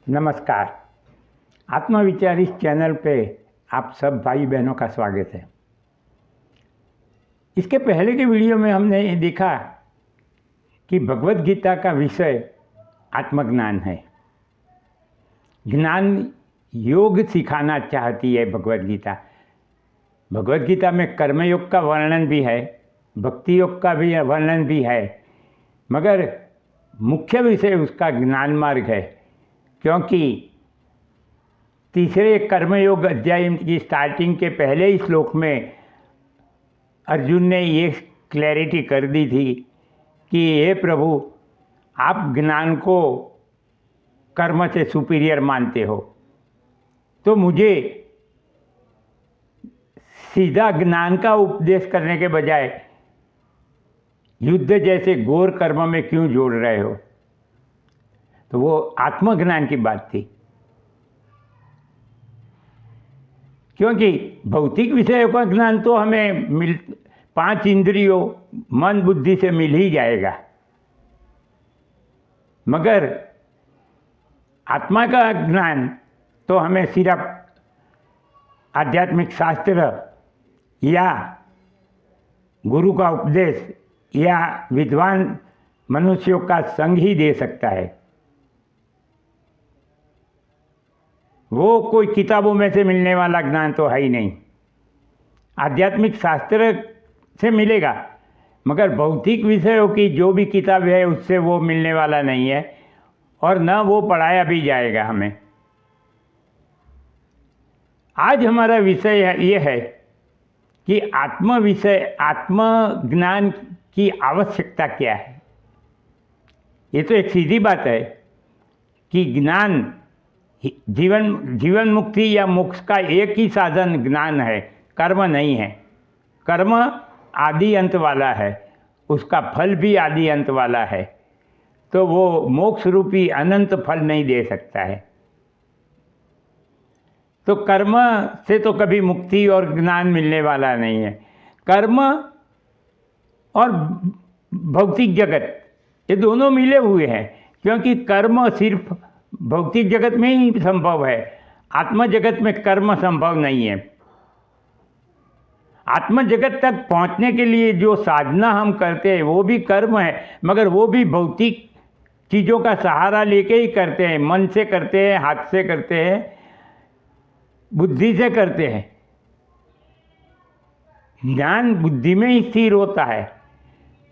नमस्कार। आत्मविचार इस चैनल पे आप सब भाई बहनों का स्वागत है। इसके पहले के वीडियो में हमने ये देखा कि भगवत गीता का विषय आत्मज्ञान है। ज्ञान योग सिखाना चाहती है भगवत गीता। भगवत गीता में कर्मयोग का वर्णन भी है, भक्ति योग का भी वर्णन भी है, मगर मुख्य विषय उसका ज्ञान मार्ग है। क्योंकि तीसरे कर्मयोग अध्याय की स्टार्टिंग के पहले ही श्लोक में अर्जुन ने ये क्लैरिटी कर दी थी कि हे प्रभु, आप ज्ञान को कर्म से सुपीरियर मानते हो, तो मुझे सीधा ज्ञान का उपदेश करने के बजाय युद्ध जैसे घोर कर्म में क्यों जोड़ रहे हो। तो वो आत्मज्ञान की बात थी। क्योंकि भौतिक विषयों का ज्ञान तो हमें पांच इंद्रियों मन बुद्धि से मिल ही जाएगा, मगर आत्मा का ज्ञान तो हमें सिर्फ आध्यात्मिक शास्त्र या गुरु का उपदेश या विद्वान मनुष्यों का संग ही दे सकता है। वो कोई किताबों में से मिलने वाला ज्ञान तो है ही नहीं। आध्यात्मिक शास्त्र से मिलेगा, मगर भौतिक विषयों की जो भी किताब है उससे वो मिलने वाला नहीं है, और न वो पढ़ाया भी जाएगा हमें। आज हमारा विषय ये है कि आत्मज्ञान की आवश्यकता क्या है। ये तो एक सीधी बात है कि ज्ञान जीवन मुक्ति या मोक्ष का एक ही साधन ज्ञान है, कर्म नहीं है। कर्म आदि अंत वाला है, उसका फल भी आदि अंत वाला है, तो वो मोक्ष रूपी अनंत फल नहीं दे सकता है। तो कर्म से तो कभी मुक्ति और ज्ञान मिलने वाला नहीं है। कर्म और भौतिक जगत ये दोनों मिले हुए हैं, क्योंकि कर्म सिर्फ भौतिक जगत में ही संभव है, आत्म जगत में कर्म संभव नहीं है। आत्म जगत तक पहुंचने के लिए जो साधना हम करते हैं वो भी कर्म है, मगर वो भी भौतिक चीज़ों का सहारा लेके ही करते हैं। मन से करते हैं, हाथ से करते हैं, बुद्धि से करते हैं। ज्ञान बुद्धि में ही स्थिर होता है,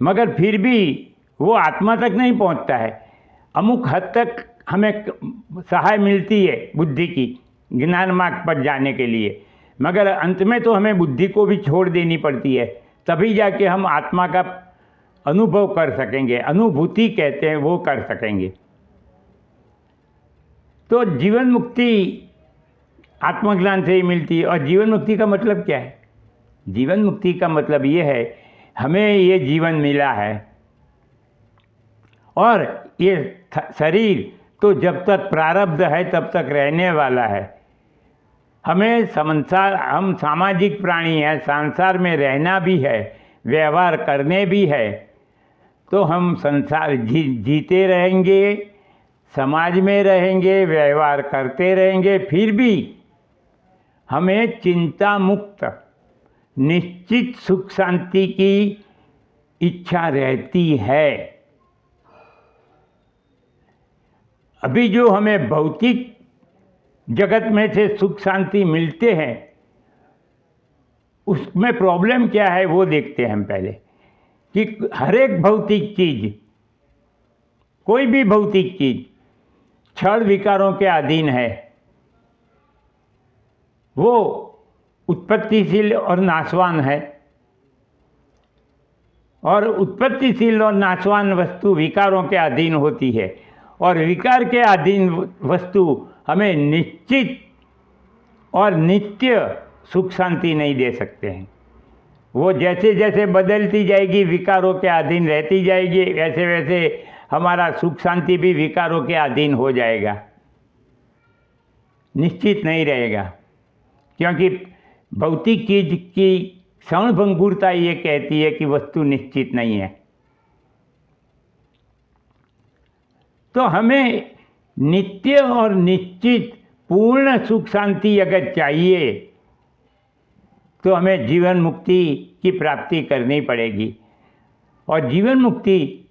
मगर फिर भी वो आत्मा तक नहीं पहुंचता है। अमुक हद तक हमें सहाय मिलती है बुद्धि की ज्ञान मार्ग पर जाने के लिए, मगर अंत में तो हमें बुद्धि को भी छोड़ देनी पड़ती है, तभी जाके हम आत्मा का अनुभव कर सकेंगे। अनुभूति कहते हैं, वो कर सकेंगे। तो जीवन मुक्ति आत्मज्ञान से ही मिलती है। और जीवन मुक्ति का मतलब क्या है? जीवन मुक्ति का मतलब ये है, हमें ये जीवन मिला है और ये शरीर तो जब तक प्रारब्ध है तब तक रहने वाला है। हम सामाजिक प्राणी हैं, संसार में रहना भी है, व्यवहार करने भी है। तो हम संसार जीते रहेंगे, समाज में रहेंगे, व्यवहार करते रहेंगे, फिर भी हमें चिंता मुक्त निश्चित सुख शांति की इच्छा रहती है। अभी जो हमें भौतिक जगत में से सुख शांति मिलते हैं, उसमें प्रॉब्लम क्या है वो देखते हैं हम पहले। कि हर एक भौतिक चीज, कोई भी भौतिक चीज क्षण विकारों के अधीन है। वो उत्पत्तिशील और नाशवान है, और उत्पत्तिशील और नाशवान वस्तु विकारों के अधीन होती है, और विकार के अधीन वस्तु हमें निश्चित और नित्य सुख शांति नहीं दे सकते हैं। वो जैसे जैसे बदलती जाएगी, विकारों के अधीन रहती जाएगी, वैसे वैसे हमारा सुख शांति भी विकारों के अधीन हो जाएगा, निश्चित नहीं रहेगा। क्योंकि भौतिक चीज की क्षणभंगुरता ये कहती है कि वस्तु निश्चित नहीं है। तो हमें नित्य और निश्चित पूर्ण सुख शांति अगर चाहिए तो हमें जीवन मुक्ति की प्राप्ति करनी पड़ेगी। और जीवन मुक्ति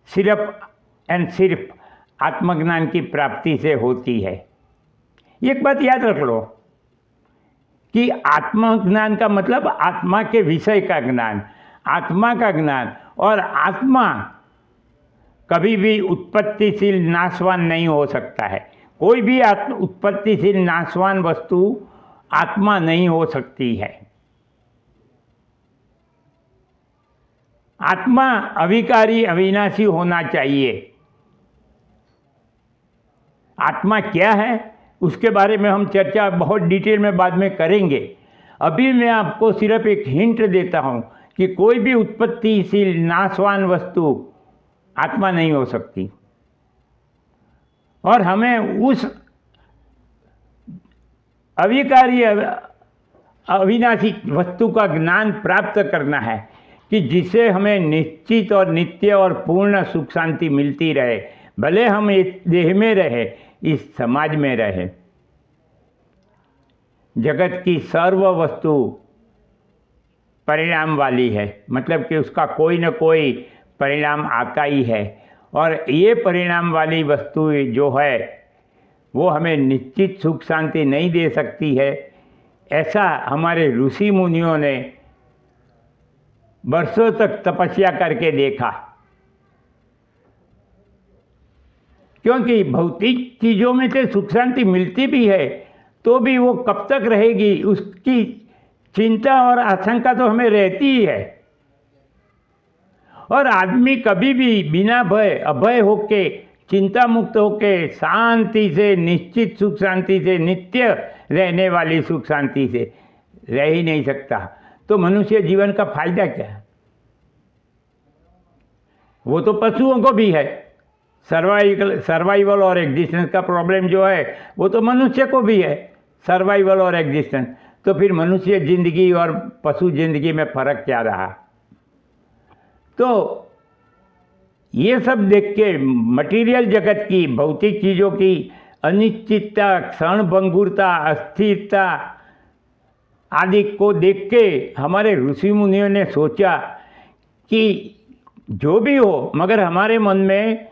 सिर्फ एंड सिर्फ आत्मज्ञान की प्राप्ति से होती है। एक बात याद रख लो कि आत्मज्ञान का मतलब आत्मा के विषय का ज्ञान, आत्मा का ज्ञान। और आत्मा कभी भी उत्पत्तिशील नाशवान नहीं हो सकता है। कोई भी उत्पत्तिशील नाशवान वस्तु आत्मा नहीं हो सकती है। आत्मा अविकारी अविनाशी होना चाहिए। आत्मा क्या है उसके बारे में हम चर्चा बहुत डिटेल में बाद में करेंगे। अभी मैं आपको सिर्फ एक हिंट देता हूं कि कोई भी उत्पत्तिशील नाशवान वस्तु आत्मा नहीं हो सकती। और हमें उस अविकारी अविनाशी वस्तु का ज्ञान प्राप्त करना है कि जिससे हमें निश्चित और नित्य और पूर्ण सुख शांति मिलती रहे, भले हम इस देह में रहे, इस समाज में रहे। जगत की सर्व वस्तु परिणाम वाली है, मतलब कि उसका कोई न कोई परिणाम आता ही है। और ये परिणाम वाली वस्तु जो है वो हमें निश्चित सुख शांति नहीं दे सकती है। ऐसा हमारे ऋषि मुनियों ने वर्षों तक तपस्या करके देखा। क्योंकि भौतिक चीज़ों में से सुख शांति मिलती भी है तो भी वो कब तक रहेगी, उसकी चिंता और आशंका तो हमें रहती ही है। और आदमी कभी भी बिना भय अभय होके, चिंता मुक्त होके, शांति से, निश्चित सुख शांति से, नित्य रहने वाली सुख शांति से रह ही नहीं सकता। तो मनुष्य जीवन का फायदा क्या है? वो तो पशुओं को भी है। सर्वाइवल और एग्जिस्टेंस का प्रॉब्लम जो है वो तो मनुष्य को भी है, सर्वाइवल और एग्जिस्टेंस। तो फिर मनुष्य जिंदगी और पशु जिंदगी में फर्क क्या रहा? तो ये सब देख के मटेरियल जगत की, भौतिक चीज़ों की अनिश्चितता, क्षणभंगुरता, अस्थिरता आदि को देख के हमारे ऋषि मुनियों ने सोचा कि जो भी हो मगर हमारे मन में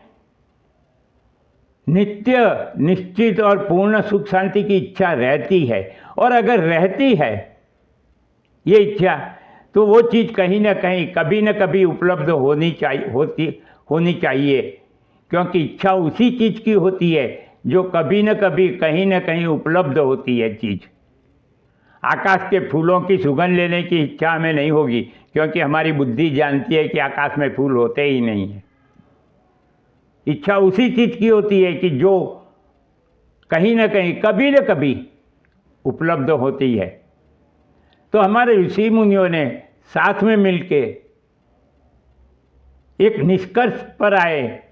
नित्य, निश्चित और पूर्ण सुख शांति की इच्छा रहती है। और अगर रहती है ये इच्छा तो वो चीज़ कहीं ना कहीं, कभी न कभी उपलब्ध होनी चाहिए। क्योंकि इच्छा उसी चीज़ की होती है जो कभी न कभी, कहीं न कहीं उपलब्ध होती है चीज़। आकाश के फूलों की सुगंध लेने की इच्छा हमें नहीं होगी, क्योंकि हमारी बुद्धि जानती है कि आकाश में फूल होते ही नहीं है। इच्छा उसी चीज़ की होती है कि जो कहीं न कहीं, कभी न कभी उपलब्ध होती है। तो हमारे ऋषि मुनियों ने साथ में मिलके एक निष्कर्ष पर आए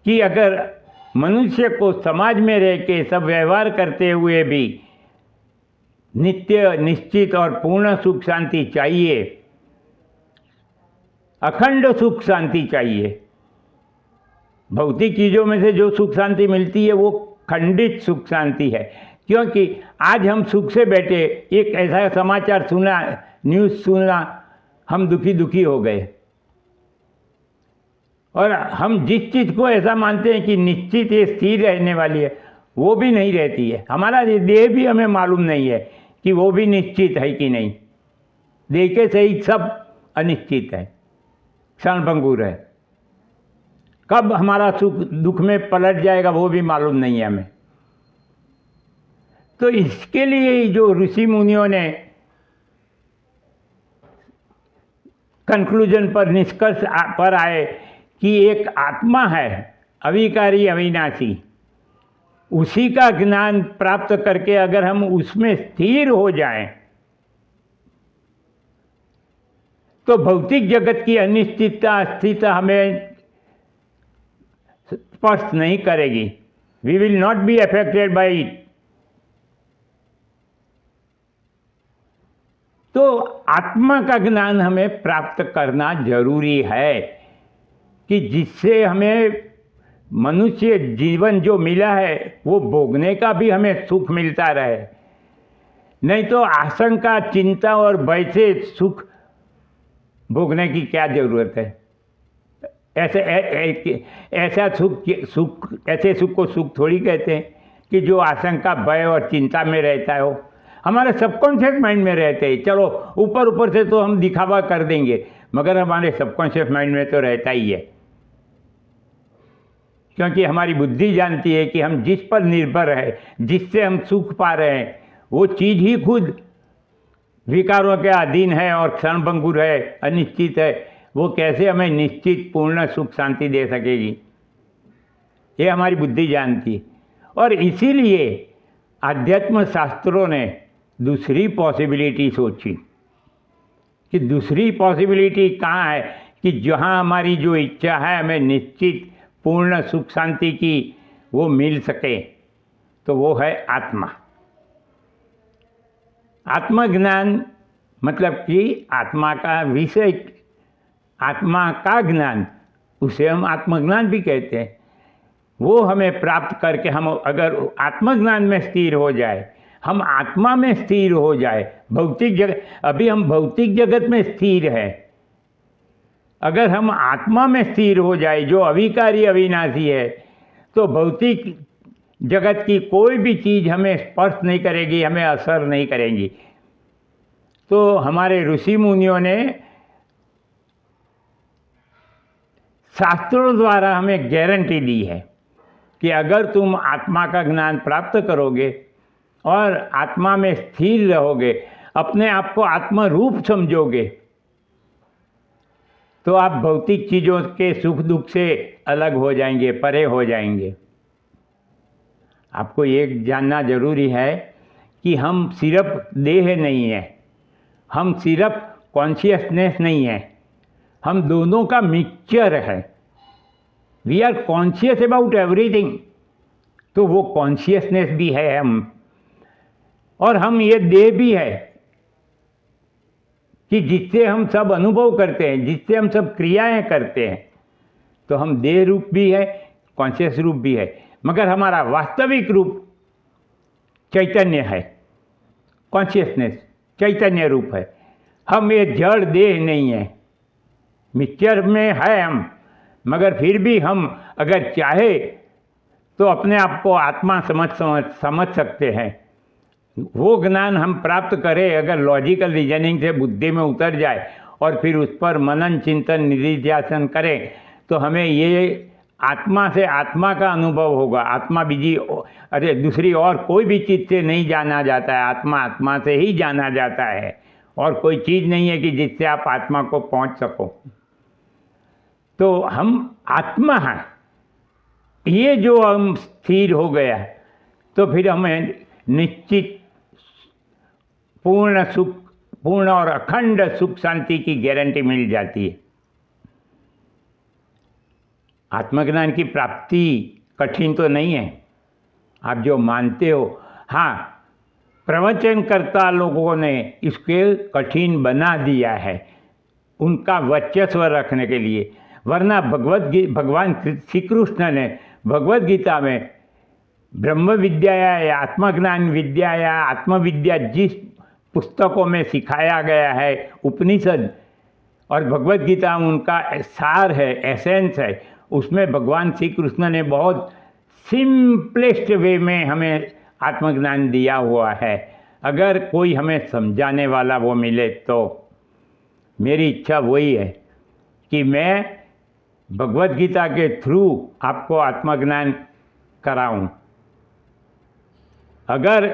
कि अगर मनुष्य को समाज में रह के सब व्यवहार करते हुए भी नित्य, निश्चित और पूर्ण सुख शांति चाहिए, अखंड सुख शांति चाहिए। भौतिक चीज़ों में से जो सुख शांति मिलती है वो खंडित सुख शांति है। क्योंकि आज हम सुख से बैठे, एक ऐसा समाचार सुना, न्यूज़ सुना, हम दुखी हो गए। और हम जिस चीज़ को ऐसा मानते हैं कि निश्चित ये स्थिर रहने वाली है, वो भी नहीं रहती है। हमारा देह भी हमें मालूम नहीं है कि वो भी निश्चित है कि नहीं। देह के सहित सब अनिश्चित है, क्षणभंगुर है। कब हमारा सुख दुख में पलट जाएगा वो भी मालूम नहीं है हमें। तो इसके लिए जो ऋषि मुनियों ने कंक्लूजन पर, निष्कर्ष पर आए कि एक आत्मा है अविकारी अविनाशी, उसी का ज्ञान प्राप्त करके अगर हम उसमें स्थिर हो जाएं तो भौतिक जगत की अनिश्चितता, अस्थिरता हमें स्पर्श नहीं करेगी। We will not be affected by it. तो आत्मा का ज्ञान हमें प्राप्त करना जरूरी है कि जिससे हमें मनुष्य जीवन जो मिला है वो भोगने का भी हमें सुख मिलता रहे, नहीं तो आशंका, चिंता और भय से सुख भोगने की क्या ज़रूरत है। ऐसा ऐसे सुख को सुख थोड़ी कहते हैं कि जो आशंका, भय और चिंता में रहता है। वो हमारे सबकॉन्शियस माइंड में रहते हैं। चलो ऊपर ऊपर से तो हम दिखावा कर देंगे, मगर हमारे सबकॉन्शियस माइंड में तो रहता ही है, क्योंकि हमारी बुद्धि जानती है कि हम जिस पर निर्भर है, जिससे हम सुख पा रहे हैं, वो चीज़ ही खुद विकारों के अधीन है और क्षणभंगुर है, अनिश्चित है। वो कैसे हमें निश्चित पूर्ण सुख शांति दे सकेगी, ये हमारी बुद्धि जानती है। और इसीलिए आध्यात्म शास्त्रों ने दूसरी पॉसिबिलिटी सोची कि दूसरी पॉसिबिलिटी कहाँ है कि जहाँ हमारी जो इच्छा है हमें निश्चित पूर्ण सुख शांति की वो मिल सके, तो वो है आत्मा। आत्मज्ञान मतलब कि आत्मा का विषय, आत्मा का ज्ञान, उसे हम आत्मज्ञान भी कहते हैं। वो हमें प्राप्त करके हम अगर आत्मज्ञान में स्थिर हो जाए, हम आत्मा में स्थिर हो जाए, भौतिक जगत, अभी हम भौतिक जगत में स्थिर हैं, अगर हम आत्मा में स्थिर हो जाए जो अविकारी अविनाशी है, तो भौतिक जगत की कोई भी चीज़ हमें स्पर्श नहीं करेगी, हमें असर नहीं करेगी। तो हमारे ऋषि मुनियों ने शास्त्रों द्वारा हमें गारंटी दी है कि अगर तुम आत्मा का ज्ञान प्राप्त करोगे और आत्मा में स्थिर रहोगे, अपने आप को आत्मा रूप समझोगे, तो आप भौतिक चीज़ों के सुख दुख से अलग हो जाएंगे, परे हो जाएंगे। आपको ये जानना जरूरी है कि हम सिर्फ देह नहीं है, हम सिर्फ कॉन्शियसनेस नहीं है, हम दोनों का मिक्सचर है। We are conscious about everything, तो वो कॉन्शियसनेस भी है हम, और हम ये देह भी है कि जिससे हम सब अनुभव करते हैं, जिससे हम सब क्रियाएं करते हैं। तो हम देह रूप भी है, कॉन्शियस रूप भी है, मगर हमारा वास्तविक रूप चैतन्य है, कॉन्शियसनेस चैतन्य रूप है। हम ये जड़ देह नहीं है, मिक्सचर में है हम, मगर फिर भी हम अगर चाहे तो अपने आप को आत्मा समझ सकते हैं। वो ज्ञान हम प्राप्त करें अगर लॉजिकल रीजनिंग से बुद्धि में उतर जाए और फिर उस पर मनन चिंतन निधिध्यासन करें, तो हमें ये आत्मा से आत्मा का अनुभव होगा। आत्मा दूसरी और कोई भी चीज़ से नहीं जाना जाता है, आत्मा आत्मा से ही जाना जाता है, और कोई चीज़ नहीं है कि जिससे आप आत्मा को पहुंच सको। तो हम आत्मा हैं, ये जो हम स्थिर हो गया, तो फिर हमें निश्चित पूर्ण और अखंड सुख शांति की गारंटी मिल जाती है। आत्मज्ञान की प्राप्ति कठिन तो नहीं है, आप जो मानते हो। हाँ, प्रवचनकर्ता लोगों ने इसके कठिन बना दिया है उनका वर्चस्व रखने के लिए, वरना भगवान श्री कृष्ण ने भगवद गीता में ब्रह्म विद्या या आत्मज्ञान विद्या या आत्मविद्या जिस पुस्तकों में सिखाया गया है, उपनिषद और भगवद गीता उनका सार है, एसेंस है। उसमें भगवान श्री कृष्ण ने बहुत सिंपलेस्ट वे में हमें आत्मज्ञान दिया हुआ है। अगर कोई हमें समझाने वाला वो मिले तो मेरी इच्छा वही है कि मैं भगवद गीता के थ्रू आपको आत्मज्ञान कराऊं। अगर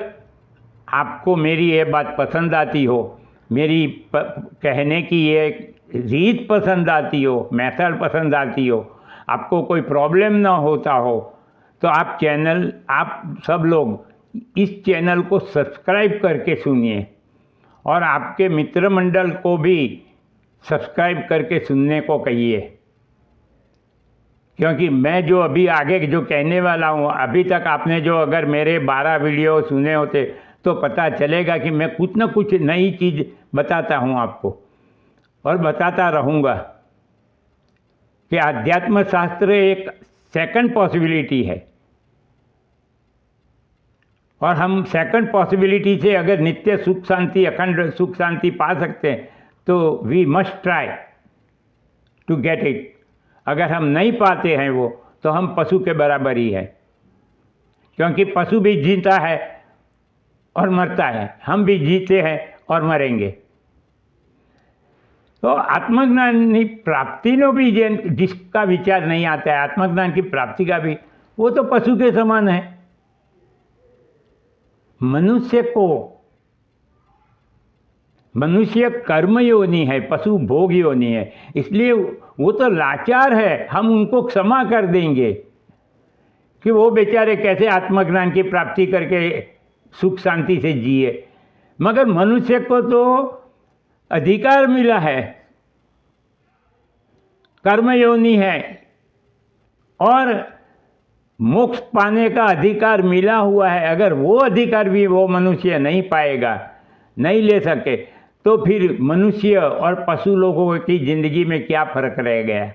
आपको मेरी ये बात पसंद आती हो, मेरी कहने की ये रीत पसंद आती हो, मेथड पसंद आती हो, आपको कोई प्रॉब्लम ना होता हो, तो आप सब लोग इस चैनल को सब्सक्राइब करके सुनिए और आपके मित्र मंडल को भी सब्सक्राइब करके सुनने को कहिए। क्योंकि मैं जो अभी आगे जो कहने वाला हूँ, अभी तक आपने जो अगर मेरे 12 वीडियो सुने होते तो पता चलेगा कि मैं कुछ न कुछ नई चीज़ बताता हूँ आपको, और बताता रहूँगा कि अध्यात्म शास्त्र एक सेकंड पॉसिबिलिटी है, और हम सेकंड पॉसिबिलिटी से अगर नित्य सुख शांति, अखंड सुख शांति पा सकते हैं तो we must try to get it. अगर हम नहीं पाते हैं वो, तो हम पशु के बराबर ही है, क्योंकि पशु भी जीता है और मरता है, हम भी जीते हैं और मरेंगे। तो आत्मज्ञान की प्राप्ति नो भी जिसका विचार नहीं आता है, आत्मज्ञान की प्राप्ति का भी, वो तो पशु के समान है। मनुष्य कर्म योनि है, पशु भोग योनि है, इसलिए वो तो लाचार है। हम उनको क्षमा कर देंगे कि वो बेचारे कैसे आत्मज्ञान की प्राप्ति करके सुख शांति से जिए, मगर मनुष्य को तो अधिकार मिला है, कर्म योनि है, और मोक्ष पाने का अधिकार मिला हुआ है। अगर वो अधिकार भी वो मनुष्य नहीं पाएगा, नहीं ले सके, तो फिर मनुष्य और पशु लोगों की जिंदगी में क्या फर्क रह गया।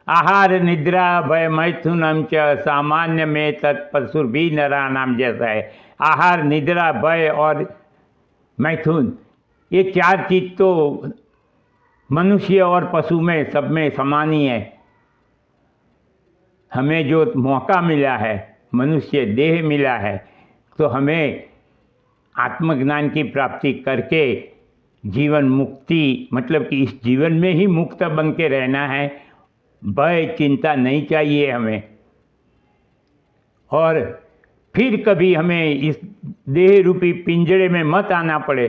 आहार निद्रा भय मैथुनम च सामान्य में तत्पशुर भी नरा नाम जैसा है। आहार निद्रा भय और मैथुन, ये चार चीज तो मनुष्य और पशु में सब में समान ही है। हमें जो मौका मिला है, मनुष्य देह मिला है, तो हमें आत्मज्ञान की प्राप्ति करके जीवन मुक्ति, मतलब कि इस जीवन में ही मुक्त बन के रहना है। भय चिंता नहीं चाहिए हमें, और फिर कभी हमें इस देह रूपी पिंजरे में मत आना पड़े,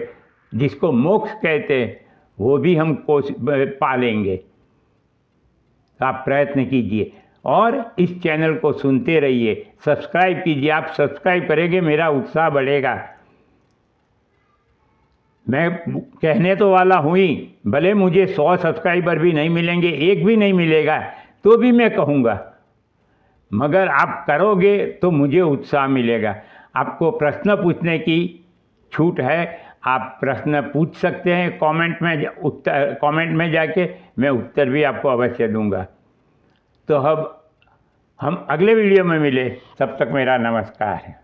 जिसको मोक्ष कहते हैं, वो भी हम पा लेंगे। आप प्रयत्न कीजिए और इस चैनल को सुनते रहिए, सब्सक्राइब कीजिए। आप सब्सक्राइब करेंगे, मेरा उत्साह बढ़ेगा। मैं कहने तो वाला हूँ ही, भले मुझे 100 सब्सक्राइबर भी नहीं मिलेंगे, एक भी नहीं मिलेगा, तो भी मैं कहूँगा, मगर आप करोगे तो मुझे उत्साह मिलेगा। आपको प्रश्न पूछने की छूट है, आप प्रश्न पूछ सकते हैं कमेंट में जाके, मैं उत्तर भी आपको अवश्य दूंगा। तो अब हम अगले वीडियो में मिले, तब तक मेरा नमस्कार है।